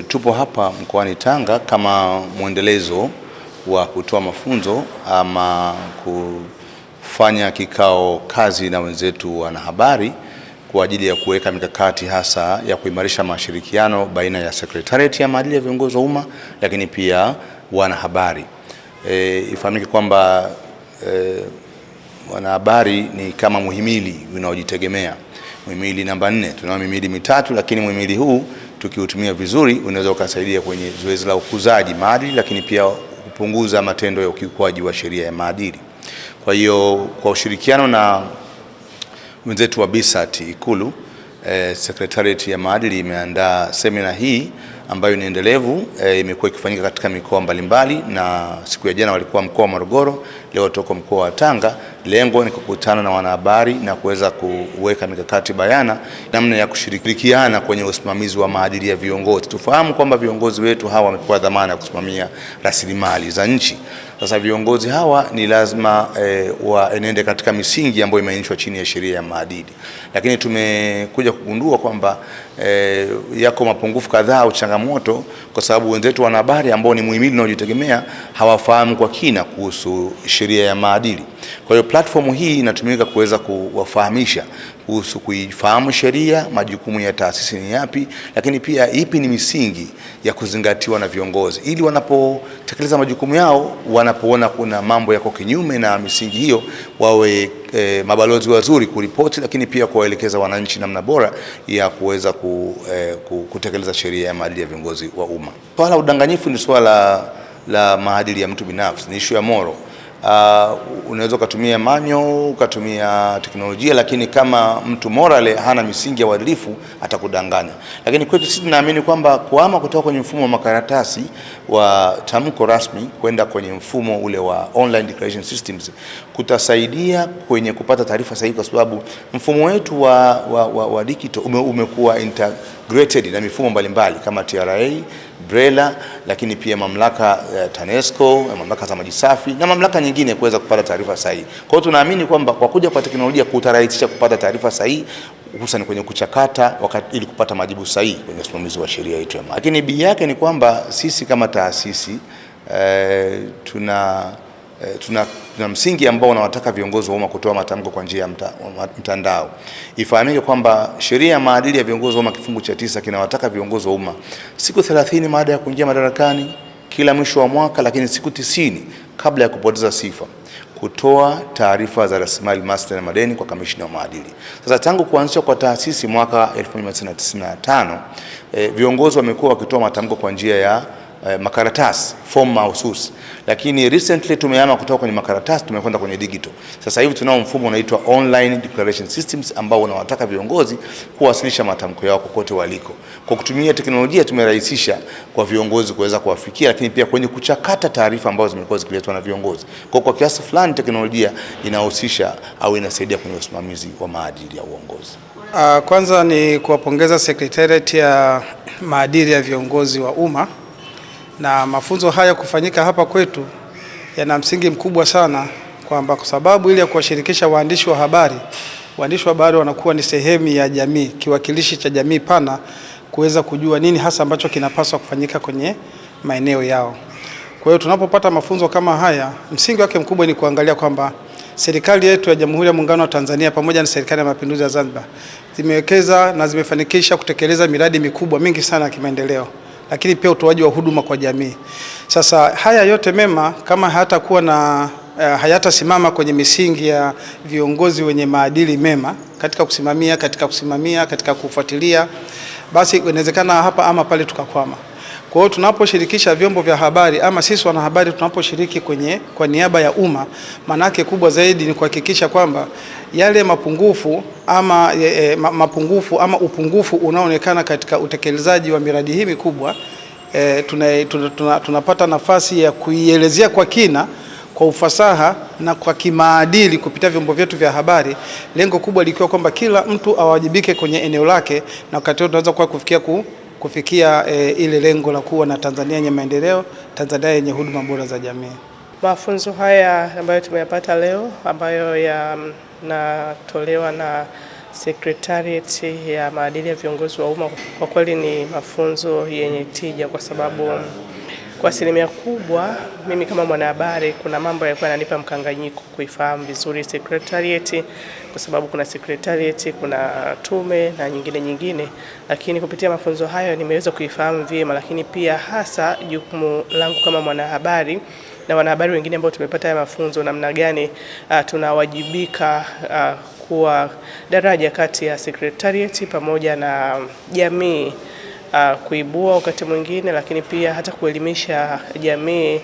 Tupo hapa mkoani Tanga kama mwendelezo wa kutoa mafunzo ama kufanya kikao kazi na wenzetu wanahabari kwa ajili ya kuweka mikakati hasa ya kuimarisha mashirikiano baina ya Secretariat ya maadili ya viongozi wa umma lakini pia wanahabari. Ifahamike kwamba wanahabari ni kama muhimili unaojitegemea. Muhimili namba 4, tunao mihimili mitatu, lakini muhimili huu tukiutumia vizuri unaweza ukasaidia kwenye zoezi la ukuzaji maadili lakini pia kupunguza matendo ya ukiukwaji wa sheria ya maadili. Kwa hiyo kwa ushirikiano na wenzetu wa BSAT Ikulu, Secretariat ya maadili imeandaa semina hii ambayo ni endelevu, imekuwa ikifanyika katika mikoa mbalimbali, na siku ya jana walikuwa mkoa wa Morogoro, leo tuko mkoa wa Tanga. Lengo ni kukutana na wanahabari na kuweza kuweka mikakati bayana namna ya kushirikiana kwenye usimamizi wa maadili ya viongozi. Tufahamu kwamba viongozi wetu hawa wamepewa dhamana ya kusimamia rasilimali za nchi. Sasa viongozi hawa ni lazima waenende katika misingi ambayo imeainishwa chini ya sheria ya maadili. Lakini tumekuja kugundua kwamba yako mapungufu kadhaa au changamoto, kwa sababu wenzetu wanahabari ambao ni muhimili unaojitegemea hawafahamu kwa kina kuhusu sheria ya maadili. Kwa hiyo platform hii inatumika kuweza kuwafahamisha kuhusu kuifahamu sheria, majukumu ya taasisi ni yapi, lakini pia ipi ni misingi ya kuzingatiwa na viongozi, ili wanapotekeleza majukumu yao, wanapoona kuna mambo yako kinyume na misingi hiyo, wawe mabalozi wazuri kuripoti, lakini pia kuwaelekeza wananchi namna bora ya kuweza kutekeleza sheria ya maadili ya viongozi wa umma. Swala udanganyifu ni swala la maadili ya mtu binafsi, ni issue ya moral. Unaweza kutumia manyo, ukatumia teknolojia, lakini kama mtu morale hana misingi ya uadilifu atakudanganya. Lakini kwetu sisi tunaamini kwamba kuhama kutoka kwenye mfumo wa makaratasi wa tamko rasmi kwenda kwenye mfumo ule wa online declaration systems kutasaidia kwenye kupata taarifa sahihi, kwa sababu mfumo wetu wa digital umekuwa integrated na mifumo mbalimbali kama TRA, BRELA, lakini pia mamlaka TANESCO, mamlaka za maji safi na mamlaka nyingine kuweza kupata taarifa sahihi. Kwa hiyo tunaamini kwamba kwa kuja kwa teknolojia kutarahisisha kupata taarifa sahihi, hususan kwenye kuchakata ili kupata majibu sahihi kwenye usimamizi wa sheria yetu ya maadili. Lakini bii yake ni kwamba sisi kama taasisi tuna msingi ambao unawataka viongozi wa umma kutoa matamko kwa njia ya mtandao. Ifahamike kwamba sheria ya maadili ya viongozi wa umma kifungu cha 9 kinawataka viongozi wa umma siku 30 baada ya kuingia madarakani kila mwisho wa mwaka, lakini siku 90 kabla ya kupoteza sifa, kutoa taarifa za rasilimali mali na madeni kwa kamishna wa maadili. Sasa tangu kuanzishwa kwa taasisi mwaka 1995, viongozi wamekuwa wakitoa matamko kwa njia ya makaratasi, form mahususi, lakini recently tumehama kutoka kwenye makaratasi tumekwenda kwenye digital. Sasa hivi tunao mfumo unaitwa online declaration systems ambao unawataka viongozi kuwasilisha matamko yao kokote waliko. Kwa kutumia teknolojia tumerahisisha kwa viongozi kuweza kuwafikia, lakini pia kwenye kuchakata taarifa ambazo zimekuwa zikiletwa na viongozi. Kwa kiasi fulani teknolojia inahusisha au inasaidia kwenye usimamizi wa maadili ya uongozi. Kwanza ni kuwapongeza Secretariat ya maadili ya viongozi wa umma, na mafunzo haya kufanyika hapa kwetu yana msingi mkubwa sana, kwamba kwa sababu ili ya kuwashirikisha waandishi wa habari wanakuwa ni sehemu ya jamii, kiwakilishi cha jamii pana, kuweza kujua nini hasa ambacho kinapaswa kufanyika kwenye maeneo yao. Kwa hiyo tunapopata mafunzo kama haya, msingi wake mkubwa ni kuangalia kwamba serikali yetu ya Jamhuri ya Muungano wa Tanzania pamoja na serikali ya Mapinduzi ya Zanzibar zimewekeza na zimefanikisha kutekeleza miradi mikubwa mingi sana ya kimaendeleo, lakini pia utoaji wa huduma kwa jamii. Sasa haya yote mema kama hayatakuwa na hayatasimama kwenye misingi ya viongozi wenye maadili mema katika kusimamia, katika kufuatilia, basi inawezekana hapa ama pale tukakwama. Kwa hiyo tunaposhirikisha vyombo vya habari ama sisi wanahabari tunaposhiriki kwa niaba ya umma, maana yake kubwa zaidi ni kuhakikisha kwamba yale mapungufu ama upungufu unaoonekana katika utekelezaji wa miradi hii mikubwa, tunapata nafasi ya kuielezea kwa kina, kwa ufasaha na kwa kimaadili kupitia vyombo vyetu vya habari, lengo kubwa likiwa kwamba kila mtu awajibike kwenye eneo lake, na wakati tunaweza kufikia ile lengo la kuwa na Tanzania yenye maendeleo, Tanzania yenye huduma bora za jamii. Mafunzo haya ambayo tumeyapata leo, ambayo yanatolewa na Secretariat ya maadili ya viongozi wa umma. Kwa kweli ni mafunzo yenye tija, kwa sababu kwa asilimia kubwa mimi kama mwanahabari kuna mambo yalikuwa yananipa mkanganyiko kuifahamu vizuri Secretariat, kwa sababu kuna Secretariat, kuna tume na nyingine, lakini kupitia mafunzo hayo nimeweza kuifahamu vyema, lakini pia hasa jukumu langu kama mwanahabari na wanahabari wengine ambao tumepata ya mafunzo, namna gani tunawajibika kuwa daraja kati ya Secretariat pamoja na jamii, kuibua wakati mwingine, lakini pia hata kuelimisha jamii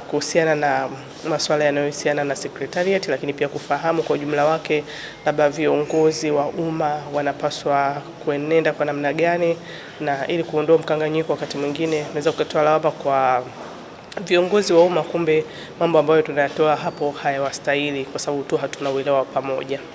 kuhusiana na masuala yanayohusiana na Secretariat, lakini pia kufahamu kwa ujumla wake labda viongozi wa umma wanapaswa kuenenda kwa namna gani, na ili kuondoa mkanganyiko wakati mwingine naweza kutoa lawama kwa viongozi wa umma, kumbe mambo ambayo tunayatoa hapo hayawastahili kwa sababu tu hatuna uelewa pamoja.